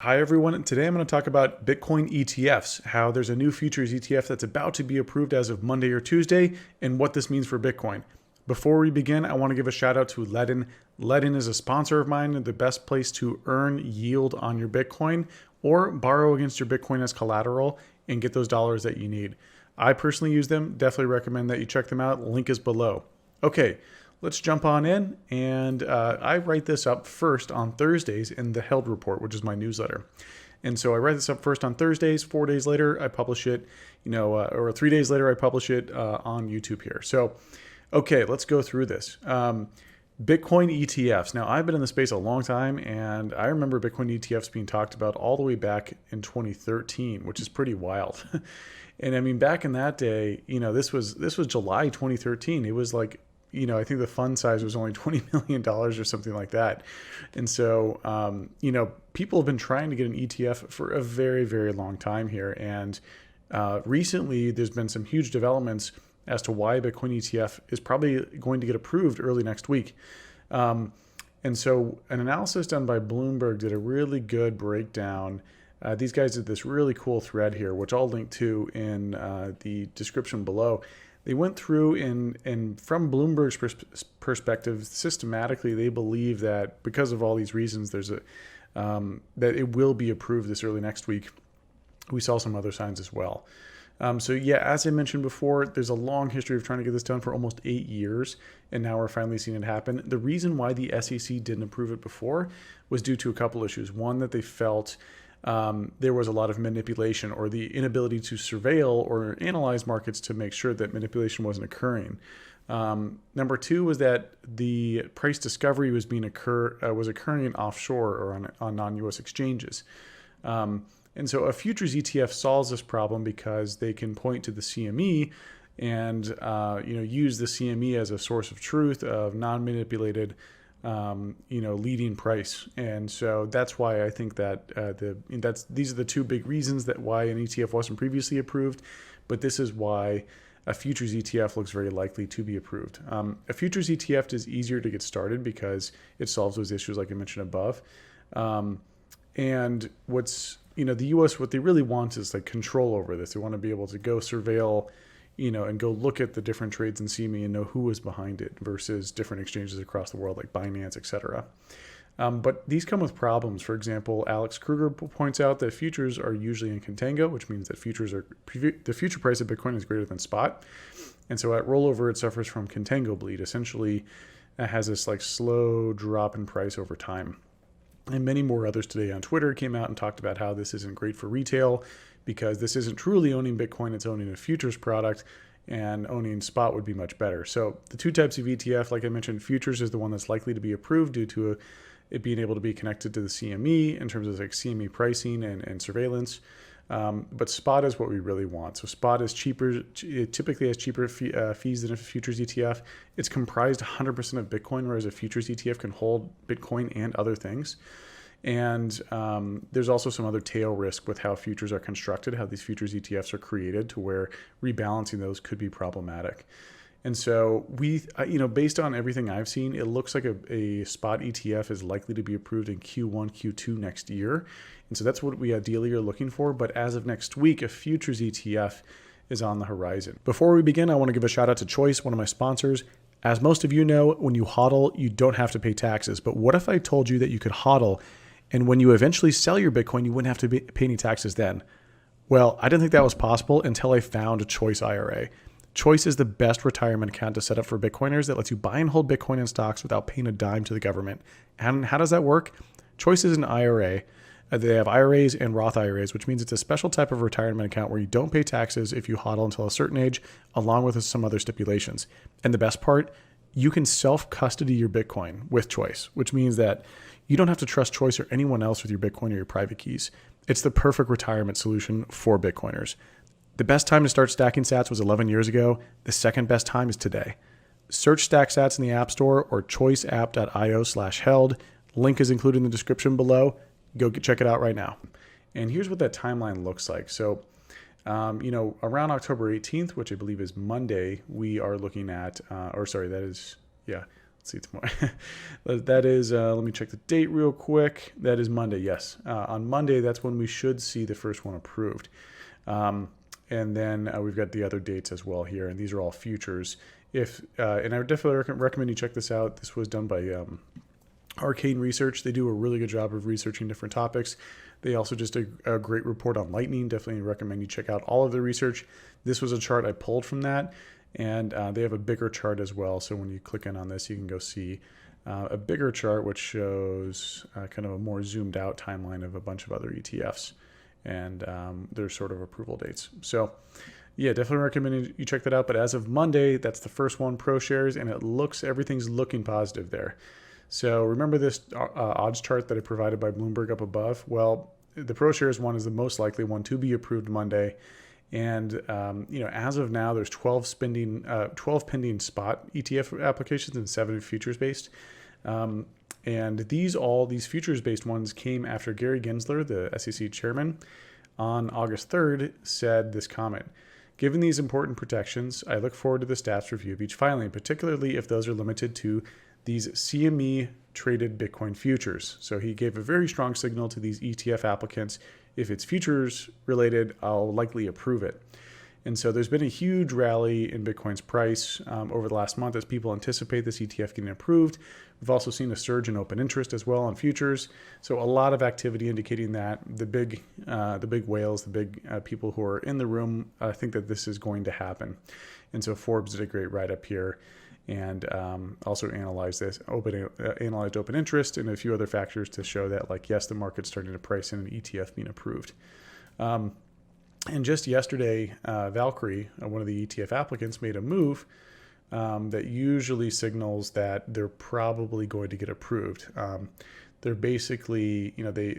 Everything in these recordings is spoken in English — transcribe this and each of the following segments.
Hi everyone, today I'm going to talk about Bitcoin ETFs, how there's a new futures ETF that's about to be approved as of Monday or Tuesday, and what this means for Bitcoin. Before we begin, I want to give a shout out to Ledin. Ledin is a sponsor of mine and the best place to earn yield on your Bitcoin or borrow against your Bitcoin as collateral and get those dollars that you need. I personally use them, definitely recommend that you check them out. Link is below. Okay, let's jump on in. And I write this up first on Thursdays in the Held Report, which is my newsletter. And so I write this up first on Thursdays. 4 days later, I publish it, or 3 days later, I publish it on YouTube here. So, okay, let's go through this. Bitcoin ETFs. Now, I've been in the space a long time, and I remember Bitcoin ETFs being talked about all the way back in 2013, which is pretty wild. And I mean, back in that day, this was July 2013. It was like, I think the fund size was only $20 million or something like that. And so, people have been trying to get an ETF for a very, very long time here. And recently, there's been some huge developments as to why Bitcoin ETF is probably going to get approved early next week. And so an analysis done by Bloomberg did a really good breakdown. These guys did this really cool thread here, which I'll link to in the description below. They went through and from Bloomberg's perspective, systematically, they believe that because of all these reasons, there's that it will be approved this early next week. We saw some other signs as well. So yeah, as I mentioned before, there's a long history of trying to get this done for almost 8 years, and now we're finally seeing it happen. The reason why the SEC didn't approve it before was due to a couple issues. One, that they felt there was a lot of manipulation or the inability to surveil or analyze markets to make sure that manipulation wasn't occurring. Number two was that the price discovery was occurring in offshore or on non-US exchanges. And so a futures ETF solves this problem because they can point to the CME and use the CME as a source of truth of non-manipulated leading price. And so that's why I think that these are the two big reasons that why an ETF wasn't previously approved, but this is why a futures ETF looks very likely to be approved. A futures ETF is easier to get started because it solves those issues like I mentioned above. And the US, what they really want is like control over this. They want to be able to go surveil, and go look at the different trades in CME and know who is behind it versus different exchanges across the world like Binance, etc. But these come with problems. For example, Alex Kruger points out that futures are usually in contango, which means that the future price of Bitcoin is greater than spot. And so at rollover, it suffers from contango bleed. Essentially, it has this like slow drop in price over time. And many more others today on Twitter came out and talked about how this isn't great for retail because this isn't truly owning Bitcoin, it's owning a futures product, and owning spot would be much better. So the two types of ETF, like I mentioned, futures is the one that's likely to be approved due to it being able to be connected to the CME in terms of like CME pricing and surveillance. But spot is what we really want. So spot is cheaper. It typically has cheaper fees than a futures ETF. It's comprised 100% of Bitcoin, whereas a futures ETF can hold Bitcoin and other things. And there's also some other tail risk with how futures are constructed, how these futures ETFs are created to where rebalancing those could be problematic. And so based on everything I've seen, it looks like a spot ETF is likely to be approved in Q1, Q2 next year. And so that's what we ideally are looking for. But as of next week, a futures ETF is on the horizon. Before we begin, I want to give a shout out to Choice, one of my sponsors. As most of you know, when you hodl, you don't have to pay taxes. But what if I told you that you could hodl and when you eventually sell your Bitcoin, you wouldn't have to pay any taxes then? Well, I didn't think that was possible until I found a Choice IRA. Choice is the best retirement account to set up for Bitcoiners that lets you buy and hold Bitcoin in stocks without paying a dime to the government. And how does that work? Choice is an IRA. They have IRAs and Roth IRAs, which means it's a special type of retirement account where you don't pay taxes if you hodl until a certain age, along with some other stipulations. And the best part, you can self-custody your Bitcoin with Choice, which means that you don't have to trust Choice or anyone else with your Bitcoin or your private keys. It's the perfect retirement solution for Bitcoiners. The best time to start stacking sats was 11 years ago. The second best time is today. Search Stack Sats in the App Store or choiceapp.io/held. Link is included in the description below. Go check it out right now. And here's what that timeline looks like. So, around October 18th, which I believe is Monday, we are looking at, let's let's see, tomorrow. That is, let me check the date real quick. That is Monday, yes. On Monday, that's when we should see the first one approved. And then we've got the other dates as well here, and these are all futures. And I would definitely recommend you check this out. This was done by Arcane Research. They do a really good job of researching different topics. They also just a great report on Lightning. Definitely recommend you check out all of the research. This was a chart I pulled from that, and they have a bigger chart as well. So when you click in on this, you can go see a bigger chart, which shows kind of a more zoomed out timeline of a bunch of other ETFs and their sort of approval dates. So yeah, definitely recommend you check that out. But as of Monday, that's the first one, ProShares, and everything's looking positive there. So remember this odds chart that I provided by Bloomberg up above? Well, the ProShares one is the most likely one to be approved Monday. And as of now, there's 12 pending spot ETF applications and 7 futures-based. And these futures-based ones came after Gary Gensler, the SEC chairman, on August 3rd said this comment. Given these important protections, I look forward to the staff's review of each filing, particularly if those are limited to these CME traded Bitcoin futures. So he gave a very strong signal to these ETF applicants. If it's futures related, I'll likely approve it. And so there's been a huge rally in Bitcoin's price over the last month as people anticipate this ETF getting approved. We've also seen a surge in open interest as well on futures. So a lot of activity indicating that the big whales, the big people who are in the room, think that this is going to happen. And so Forbes did a great write-up here and also analyzed open interest and a few other factors to show that, like, yes, the market's starting to price in an ETF being approved. And just yesterday, Valkyrie, one of the ETF applicants, made a move that usually signals that they're probably going to get approved. They're basically, they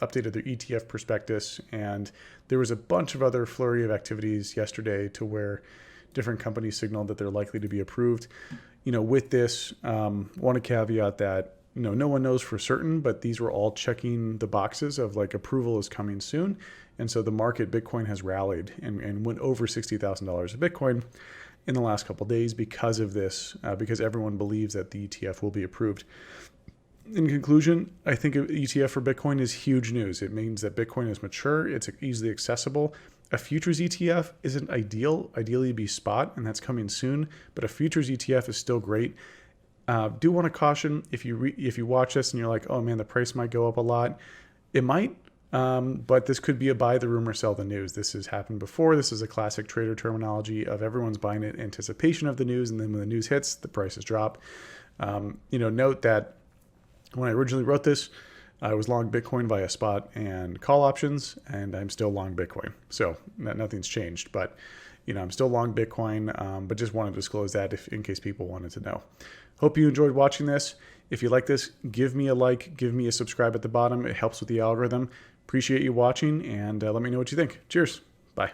updated their ETF prospectus, and there was a bunch of other flurry of activities yesterday to where different companies signaled that they're likely to be approved. With this, want to caveat that no one knows for certain, but these were all checking the boxes of like approval is coming soon. And so the market, Bitcoin has rallied and went over $60,000 of Bitcoin in the last couple of days because of this, because everyone believes that the ETF will be approved. In conclusion, I think an ETF for Bitcoin is huge news. It means that Bitcoin is mature, it's easily accessible. A futures ETF isn't ideal. Ideally, it'd be spot, and that's coming soon. But a futures ETF is still great. Do want to caution if you watch this and you're like, oh man, the price might go up a lot. It might, but this could be a buy the rumor, sell the news. This has happened before. This is a classic trader terminology of everyone's buying it in anticipation of the news, and then when the news hits, the prices drop. Note that when I originally wrote this, I was long Bitcoin via spot and call options, and I'm still long Bitcoin. So nothing's changed, but I'm still long Bitcoin, but just wanted to disclose that in case people wanted to know. Hope you enjoyed watching this. If you like this, give me a like, give me a subscribe at the bottom. It helps with the algorithm. Appreciate you watching, and let me know what you think. Cheers. Bye.